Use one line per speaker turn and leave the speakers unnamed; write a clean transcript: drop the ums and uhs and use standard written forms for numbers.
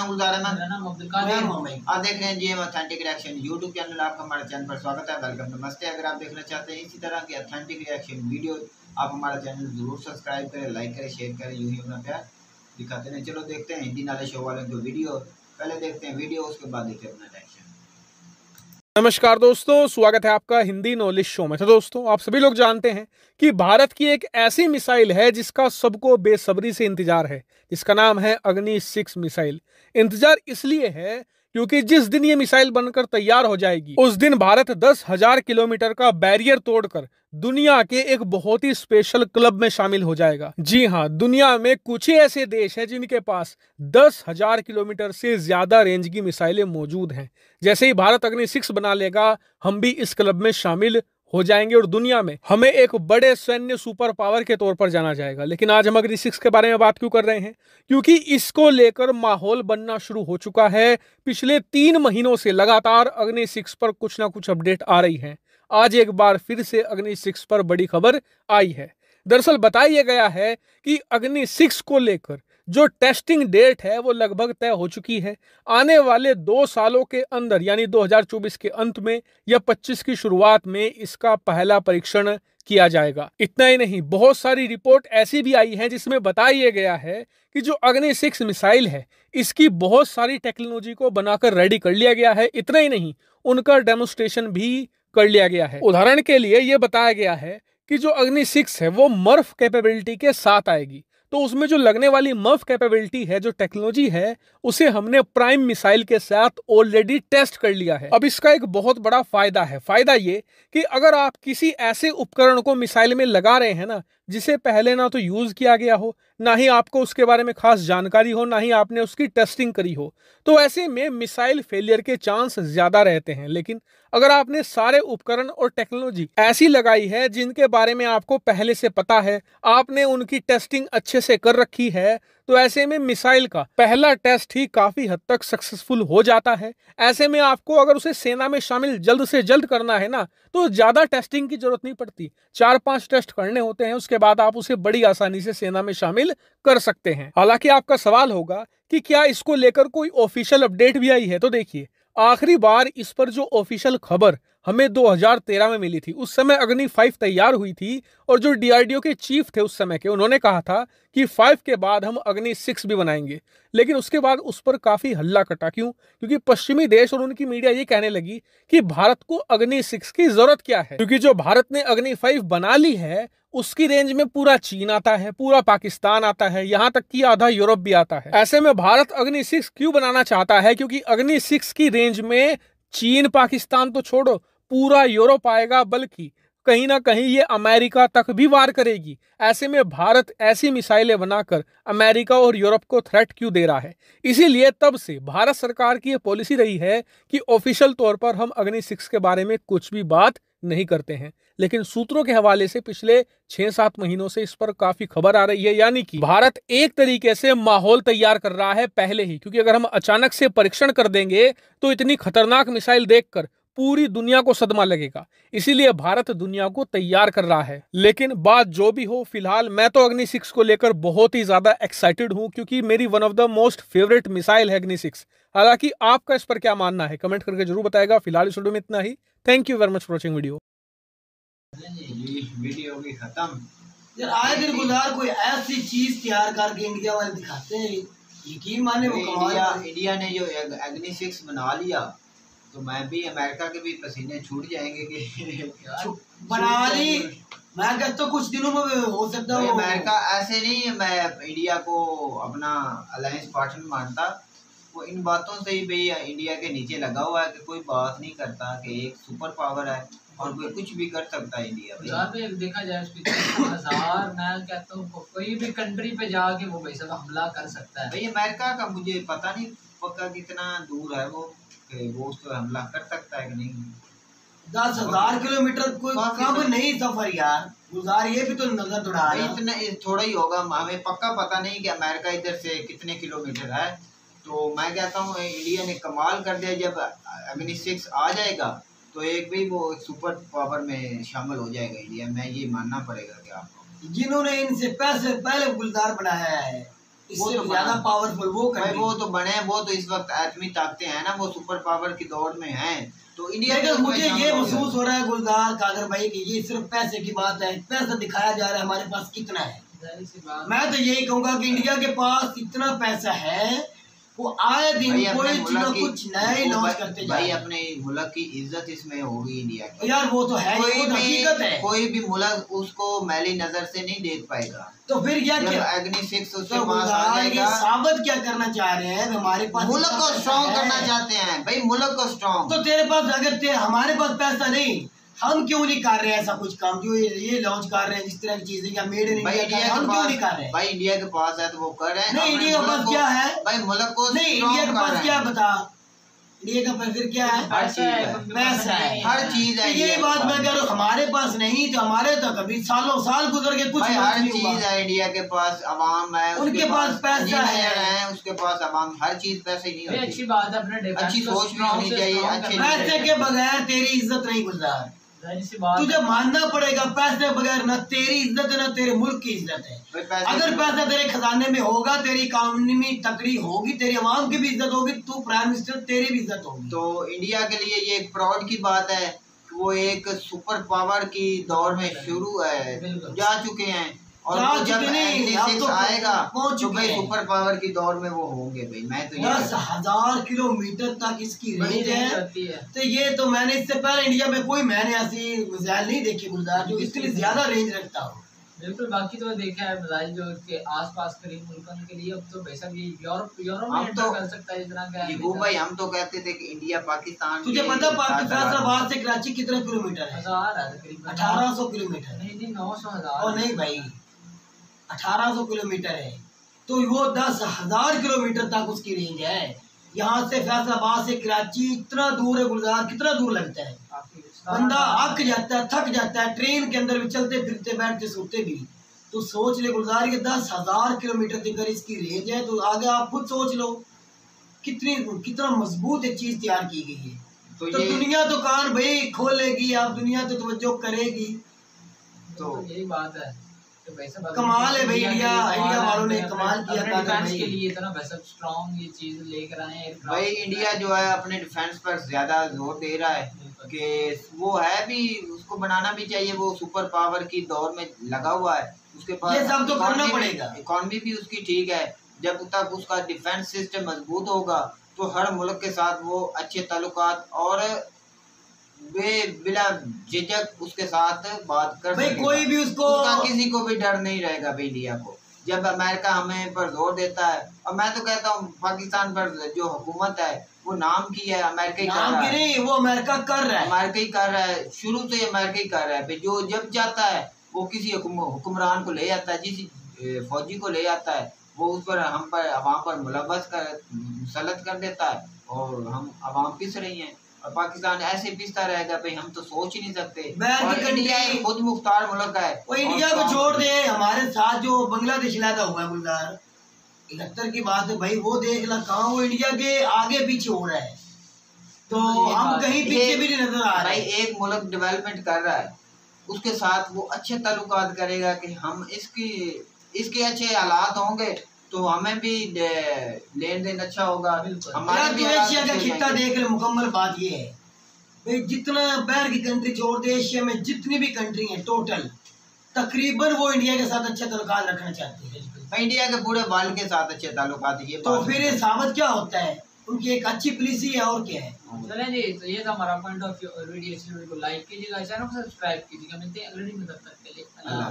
नाम गुलजार है,
मेरा नाम अब्दुल कादिर है।
आप देख रहे हैं GM authentic reaction YouTube channel. आपका हमारे चैनल पर स्वागत है, वेलकम, नमस्ते। अगर आप देखना चाहते हैं इसी तरह के ऑथेंटिक रिएक्शन वीडियो, आप हमारा चैनल जरूर सब्सक्राइब करें, लाइक करें, शेयर करें, यूं ही अपना प्यार दिखाते हैं। चलो देखते हैं हिंदी नाले शो वाले जो वीडियो, पहले देखते हैं वीडियो, उसके बाद देखते हैं अपना रिएक्शन।
नमस्कार दोस्तों, स्वागत है आपका हिंदी नॉलेज शो में। तो दोस्तों, आप सभी लोग जानते हैं कि भारत की एक ऐसी मिसाइल है जिसका सबको बेसब्री से इंतजार है, जिसका नाम है अग्नि 6 मिसाइल। इंतजार इसलिए है क्योंकि जिस दिन ये मिसाइल बनकर तैयार हो जाएगी, उस दिन भारत 10,000 किलोमीटर का बैरियर तोड़कर दुनिया के एक बहुत ही स्पेशल क्लब में शामिल हो जाएगा। जी हाँ, दुनिया में कुछ ही ऐसे देश हैं जिनके पास 10,000 किलोमीटर से ज्यादा रेंज की मिसाइलें मौजूद हैं। जैसे ही भारत अग्नि 6 बना लेगा, हम भी इस क्लब में शामिल हो जाएंगे और दुनिया में हमें एक बड़े सैन्य सुपर पावर के तौर पर जाना जाएगा। लेकिन आज हम अग्नि 6 के बारे में बात क्यों कर रहे हैं? क्योंकि इसको लेकर माहौल बनना शुरू हो चुका है। पिछले 3 महीनों से लगातार अग्नि 6 पर कुछ ना कुछ अपडेट आ रही है। आज एक बार फिर से अग्नि 6 पर बड़ी खबर आई है। दरअसल बताया गया है कि अग्नि 6 को लेकर जो टेस्टिंग डेट है वो लगभग तय हो चुकी है। आने वाले 2 सालों के अंदर, यानी 2024 के अंत में या 25 की शुरुआत में इसका पहला परीक्षण किया जाएगा। इतना ही नहीं, बहुत सारी रिपोर्ट ऐसी भी आई है जिसमें बताया गया है कि जो अग्नि 6 मिसाइल है, इसकी बहुत सारी टेक्नोलॉजी को बनाकर रेडी कर लिया गया है। इतना ही नहीं, उनका डेमोन्स्ट्रेशन भी कर लिया गया है। उदाहरण के लिए यह बताया गया है कि जो अग्नि 6 है वो मर्फ कैपेबिलिटी के साथ आएगी। तो उसमें जो लगने वाली मर्फ कैपेबिलिटी है, जो टेक्नोलॉजी है, उसे हमने प्राइम मिसाइल के साथ ऑलरेडी टेस्ट कर लिया है। अब इसका एक बहुत बड़ा फायदा है। फायदा ये कि अगर आप किसी ऐसे उपकरण को मिसाइल में लगा रहे हैं ना, जिसे पहले ना तो यूज किया गया हो, ना ही आपको उसके बारे में खास जानकारी हो, ना ही आपने उसकी टेस्टिंग करी हो, तो ऐसे में मिसाइल फेलियर के चांस ज्यादा रहते हैं। लेकिन अगर आपने सारे उपकरण और टेक्नोलॉजी ऐसी लगाई है जिनके बारे में आपको पहले से पता है, आपने उनकी टेस्टिंग अच्छे से कर रखी है, तो ऐसे में मिसाइल का पहला टेस्ट ही काफी हद तक सक्सेसफुल हो जाता है। ऐसे में आपको अगर उसे सेना में शामिल जल्द से जल्द करना है ना, तो ज्यादा टेस्टिंग की जरूरत नहीं पड़ती। 4-5 टेस्ट करने होते हैं, उसके बाद आप उसे बड़ी आसानी से सेना में शामिल कर सकते हैं। हालांकि आपका सवाल होगा कि क्या इसको लेकर कोई ऑफिशियल अपडेट भी आई है? तो देखिए, आखिरी बार इस पर जो ऑफिशियल खबर हमें 2013 में मिली थी, उस समय अग्नि 5 तैयार हुई थी और जो डीआरडीओ के चीफ थे उस समय के, उन्होंने कहा था कि 5 के बाद हम अग्नि 6 भी बनाएंगे। लेकिन उसके बाद उस पर काफी हल्ला कटा। क्यों? क्योंकि पश्चिमी देश और उनकी मीडिया ये कहने लगी कि भारत को अग्नि 6 की जरूरत क्या है, क्योंकि जो भारत ने अग्नि 5 बना ली है उसकी रेंज में पूरा चीन आता है, पूरा पाकिस्तान आता है, यहाँ तक कि आधा यूरोप भी आता है। ऐसे में भारत अग्नि 6 क्यों बनाना चाहता है? क्योंकि अग्नि 6 की रेंज में चीन पाकिस्तान तो छोड़ो, पूरा यूरोप आएगा, बल्कि कहीं ना कहीं ये अमेरिका तक भी वार करेगी। ऐसे में भारत ऐसी मिसाइलें बनाकर अमेरिका और यूरोप को थ्रेट क्यों दे रहा है? इसीलिए तब से भारत सरकार की ये पॉलिसी रही है कि ऑफिशियल तौर पर हम अग्नि 6 के बारे में कुछ भी बात नहीं करते हैं। लेकिन सूत्रों के हवाले से पिछले 6-7 महीनों से इस पर काफी खबर आ रही है, यानी कि भारत एक तरीके से माहौल तैयार कर रहा है पहले ही। क्योंकि अगर हम अचानक से परीक्षण कर देंगे तो इतनी खतरनाक मिसाइल देखकर पूरी दुनिया को सदमा लगेगा। इसीलिए भारत दुनिया को तैयार कर रहा है। लेकिन बात जो भी हो, फिलहाल मैं तो अग्नि 6 को लेकर बहुत ही ज्यादा एक्साइटेड हूं, क्योंकि मेरी one of the most favourite missile है अग्नि 6। हालांकि आपका इस पर क्या मानना है, कमेंट करके जरूर बताएगा। फिलहाल इस वीडियो में इतना ही। Thank you very much for watching video.
Video भी खत्म
यार, आए दिन गुजार कोई ऐसी चीज तैयार करके इंडिया वाले दिखाते हैं, यकीन माने वो कमाल।
इंडिया ने जो अग्नि 6 बना लिया, तो मैं भी अमेरिका के भी पसीने छूट जाएंगे कि
बना ली। मैं कहता तो कुछ दिनों में हो सकता है।
अमेरिका ऐसे नहीं, मैं इंडिया को अपना अलायंस पार्टनर मानता, वो इन बातों से ही भाई इंडिया के नीचे लगा हुआ है कि कोई बात नहीं करता कि एक सुपर पावर है और कोई कुछ भी कर सकता है इंडिया।
देखा जाए 1000, मैं कहता हूँ कोई भी कंट्री पे जाके वो भाई साहब हमला कर सकता है।
भाई अमेरिका का मुझे पता नहीं पक्का कितना दूर है वो उस तो हमला कर सकता है कि नहीं।
10,000 किलोमीटर कोई कम नहीं सफर यार गुजार, ये भी तो नजर दौड़ा है।
इतना थोड़ा ही होगा, हमें पक्का पता नहीं कि अमेरिका इधर से कितने किलोमीटर है। तो मैं कहता हूँ इंडिया ने कमाल कर दिया। जब अग्नि 6 आ जाएगा तो एक भी वो सुपर पावर में शामिल हो जाएगा इंडिया में, ये मानना पड़ेगा कि आपको।
जिन्होंने इनसे पैसे पहले गुलजार बनाया है इससे
तो
ज्यादा पावरफुल वो
भाई
कंट्री।
वो तो बने, वो तो इस वक्त एटमी ताकतें हैं ना, वो सुपर पावर की दौड़ में हैं। तो इंडिया
लेकिन मुझे ये महसूस हो रहा है गुलजार कादर भाई कि ये सिर्फ पैसे की बात है, पैसा दिखाया जा रहा है हमारे पास कितना है।
जाहिर सी बात
मैं तो यही कहूंगा कि इंडिया के पास इतना पैसा है, वो आए दिन कोई चीज कुछ नया ही लॉन्च करते
भाई,
जाए।
अपने मुल्क की इज्जत इसमें होगी इंडिया की।
यार वो तो है, वो तो हकीकत है।
कोई भी मुल्क उसको मैली नजर से नहीं देख पाएगा।
तो फिर क्या
जब
क्या
एग्नि 6 उसके
तो
पास आ
ये
जाएगा,
साबित क्या करना चाह रहे हैं हमारे पास
मुल्क
इतना
को
पैसा
स्ट्रॉन्ग
है।
करना चाहते हैं भाई, मुल्क को स्ट्रॉन्ग।
तो तेरे पास अगर हमारे पास पैसा नहीं, हम क्यों नहीं कर रहे हैं ऐसा कुछ काम जो ये लॉन्च कर रहे हैं जिस तरह की चीजें या मेड इन
भाई
इंडिया
इंडिया
हम
के
क्यों
पास,
नहीं कर रहे हैं?
भाई इंडिया के पास है तो वो कर रहे हैं।
नहीं,
अपने
इंडिया के
मुल्क
पास
को-
क्या है?
भाई मुल्क को
नहीं,
strong
इंडिया के
कर
पास
रहे
क्या
हैं।
बता, इंडिया का पास फिर क्या है?
हर चीज है,
पैसा है,
हर चीज है।
ये
इंडिया
बात
के
मैं
पास।
कह रहा हूँ, हमारे पास नहीं तो हमारे तो कभी सालों साल गुजर के कुछ
भाई
लॉन्च
हर
नहीं
चीज
हुआ।
है इंडिया के पास, अवाम है,
उनके
उसके
पास पैसा
इंजीनियर
है।
हैं, उसके पास अवाम, हर चीज पैसे ही नहीं
ये
होती।
अच्छी बात है, अपने डिफेंस
अच्छी
को
सोच भी
strong
होनी
से
चाहिए,
strong
अच्छे
करना
पैसे
चाहिए।
के बगैर तेरी इज्जत नहीं गुलजार,
जाहिर सी बात
तुझे
है।
मानना पड़ेगा। पैसे के बगैर ना तेरी इज्जत है ना तेरे मुल्क की इज्जत है।
भाई पैसे
अगर पैसा तेरे खजाने में होगा, तेरी इकोनॉमी तकड़ी होगी, तेरी आवाम की भी इज्जत होगी, तू प्राइम मिनिस्टर, तेरी भी इज्जत होगी।
तो इंडिया के लिए ये एक प्राउड की बात है कि वो एक सुपर पावर की दौर में शुरू है,
बिल्कुल।
जा चुके हैं। और
जा
वो जब
चुके नहीं,
एग्नि
अब
6
तो
आएगा
पहुंच
तो
चुके
भाई
हैं।
सुपर पावर की दौर में वो होंगे भाई। मैं तो ये
10,000 किलोमीटर तक इसकी
बड़ी
रेंज
रेंज
है।
होती है।
तो ये तो मैंने इससे पहले इंडिया में कोई मैंने ऐसी मिसाइल नहीं देखी गुलजार जो इसके लिए ज्यादा रेंज रखता हो।
बिल्कुल, बाकी तो देखा है मिसाइल जो के आसपास करीब मुल्कों के लिए, अब तो बेशक ये यूरोप में
हम
एंटर
तो
कर सकता है इस तरह का
ये भाई, हम तो कहते थे कि इंडिया पाकिस्तान
तुझे
के
पता
साथ
फैसलाबाद से कराची कितना किलोमीटर है?
1000 है तकरीबन।
1800 किलोमीटर।
नहीं नहीं, 900,000।
और नहीं भाई, 1800 किलोमीटर है। तो वो 10,000 किलोमीटर तक उसकी रेंज है। यहाँ से फैसलाबाद से कराची इतना दूर है गुलजार, कितना दूर लगता है?
काफी
बंदा अक जाता है, थक जाता है, ट्रेन के अंदर भी चलते फिरते बैठते सोते भी। तो सोच ले गुलजार के 10,000 किलोमीटर तक इसकी रेंज है। तो आगे आप खुद सोच लो कितना मजबूत एक चीज तैयार की गई है।
तो
तो
ये
दुनिया तो कान भाई खोलेगी, आप दुनिया तो तवज्जो करेगी।
तो यही बात है कि भाई साहब
कमाल है भाई, इंडिया वालों ने कमाल किया
अपने
कादर
डिफेंस
भाई।
के लिए इतना भाई साहब स्ट्रॉन्ग ये चीज लेकर आए हैं।
भाई इंडिया जो है अपने डिफेंस पर ज्यादा जोर दे रहा है कि वो है भी, उसको बनाना भी चाहिए। वो सुपर पावर की दौर में लगा हुआ है, उसके पास
ये सब तो करना पड़ेगा।
इकॉनमी भी उसकी ठीक है। जब तक उसका डिफेंस सिस्टम मजबूत होगा तो हर मुल्क के साथ वो अच्छे ताल्लुकात और बिला झिझक उसके साथ बात कर
भाई
सकेगा।
कोई भी उसको
किसी को भी डर नहीं रहेगा भाई इंडिया को। जब अमेरिका हमें पर जोर देता है, और मैं तो कहता हूँ पाकिस्तान पर जो हुकूमत है वो नाम की है, अमेरिका ही कर
नाम
रहा
की
है,
नहीं, वो अमेरिका कर रहा है।
अमेरिका ही कर रहा है, शुरू से अमेरिका ही कर रहा है। जो जब जाता है वो किसी हुक्मरान को ले जाता है, जिस फौजी को ले जाता है, वो उस पर हम पर अवाम पर मुलव्वस कर मुसल्लत कर देता है और हम अवाम पिस रही हैं। और पाकिस्तान ऐसे पिसता रहेगा भाई, हम तो सोच ही नहीं सकते।
बैर
और
की
इंडिया
कंट्री-
एक खुद मुख्तार मुल्क है।
वो इंडिया को छोड़ दे, हमारे साथ जो बांग्लादेश लगा हुआ है गुलजार, 71 की बात है भाई, वो देख ला कहाँ वो इंडिया के आगे पीछे हो रहा है। तो हम कहीं पीछे भी नहीं नजर आ
भाई
रहे।
एक मुल्क डेवलपमेंट कर रहा है, उसके साथ वो अच्छे ताल्लुकात करेगा कि हम इसके अच्छे हालात होंगे तो हमें भी लेन देन अच्छा होगा। हमारे
यार
भी
तू
हालात
एशिया का
अच्छे
खित्ता
जाएंगे।
देख ले, मुकम्मल बात ये है भाई, जितना बाहर की कंट्री छोड़ दे, एशिया में जितनी भी कंट्री है टोटल तकरीबन वो इंडिया के साथ अच्छे ताल्लुकात रखना चाहते हैं।
भाई इंडिया के पूरे वर्ल्ड के साथ अच्छे ताल्लुकात है, ये
तो
बात
फिर ये साबित क्या होता है? उनकी एक अच्छी पॉलिसी है और क्या है।
चलें जी, तो ये था हमारा पॉइंट ऑफ व्यू। वीडियो अच्छी वीडियो को लाइक कीजिएगा, चैनल को सब्सक्राइब कीजिएगा। मिलते हैं अगली वीडियो में, तब तक के लिए अल्लाह।